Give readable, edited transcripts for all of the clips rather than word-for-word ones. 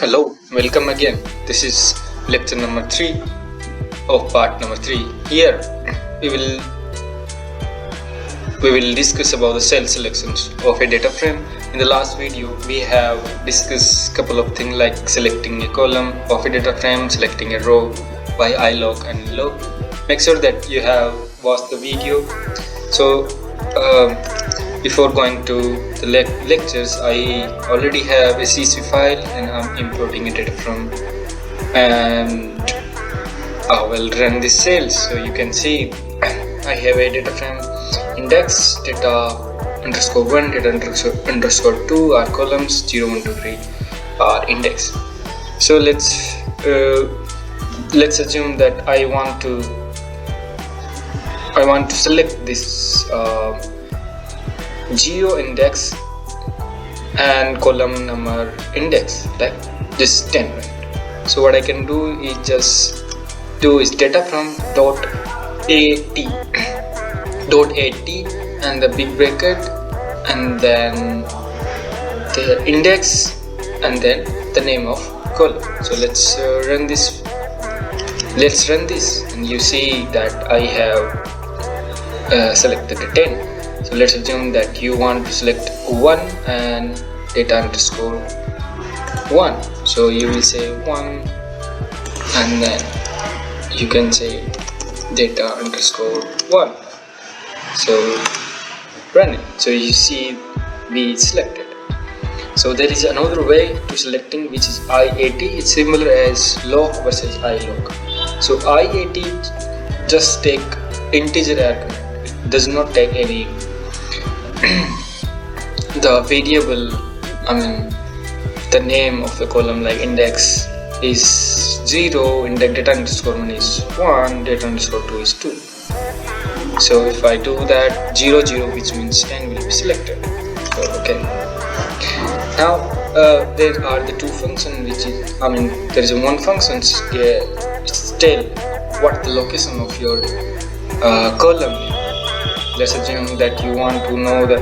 Hello, welcome again. This is lecture number 3 of part number 3. Here we will discuss about the cell selections of a data frame. In the last video we have discussed couple of things like selecting a column of a data frame, selecting a row by iloc and iloc. Make sure that you have watched the video. So before going to the lectures, I already have a CSV file and I'm importing a data from, and I will run this cells. So you can see I have a data frame index, data underscore 1, data underscore 2 are columns, 0, 1, 2, 3 are index. So let's assume that I want to select this geo index and column number index, like this 10, right? So what I can do is just data from dot at and the big bracket and then the index and then the name of column. So let's run this. Let's run this, and you see that I have selected the 10. So let's assume that you want to select 1 and data underscore 1. So you will say 1 and then you can say data underscore 1. So run it. So you see we selected. So there is another way to selecting, which is iat. It's similar as loc versus iloc. So iat just take integer argument. It does not take any the variable, the name of the column, like index is 0, index data underscore 1 is 1, data underscore 2 is 2. So if I do that, 0, 0, which means 10 will be selected. So, okay. Now there are the two functions, which is, there is one function tell what the location of your column is. Let's assume that you want to know the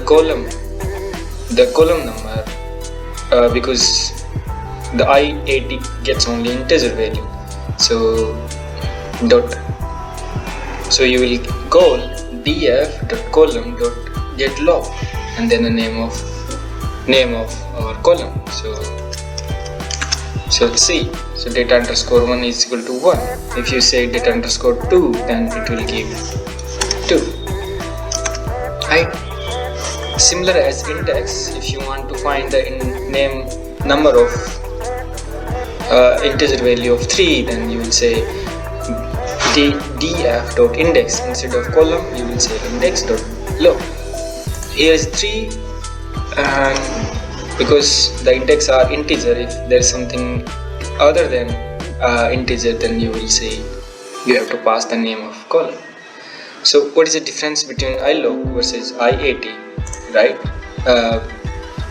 column number, because the iat gets only integer value. So you will call df.column.getLog and then the name of our column. So see, so data underscore 1 is equal to 1. If you say data underscore 2, then it will give 2, right? Similar as index, if you want to find the number of integer value of 3, then you will say df.index. Instead of column, you will say index.log. Here is 3, and because the index are integer, if there is something other than integer, then you will say you have to pass the name of column. So what is the difference between iloc versus iat, right?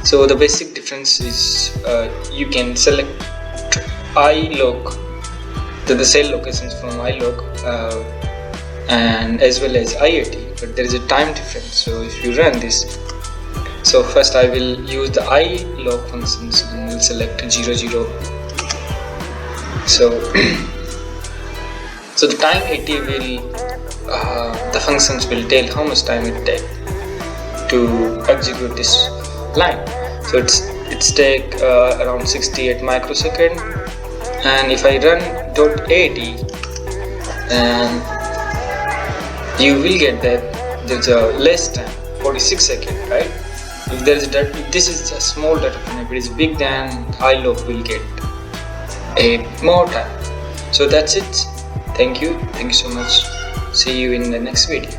So the basic difference is you can select iloc, the cell locations from iloc and as well as iat, but there is a time difference. So if you run this, so first I will use the iloc functions and will select 0, 0. So the time at will the functions will tell how much time it takes to execute this line. So it's take around 68 microsecond, and if I run .at, and you will get that there's a less time, 46 seconds, right? If this is a small data frame, if it is big, then iloc will get a more time. So that's it. Thank you so much. See you in the next video.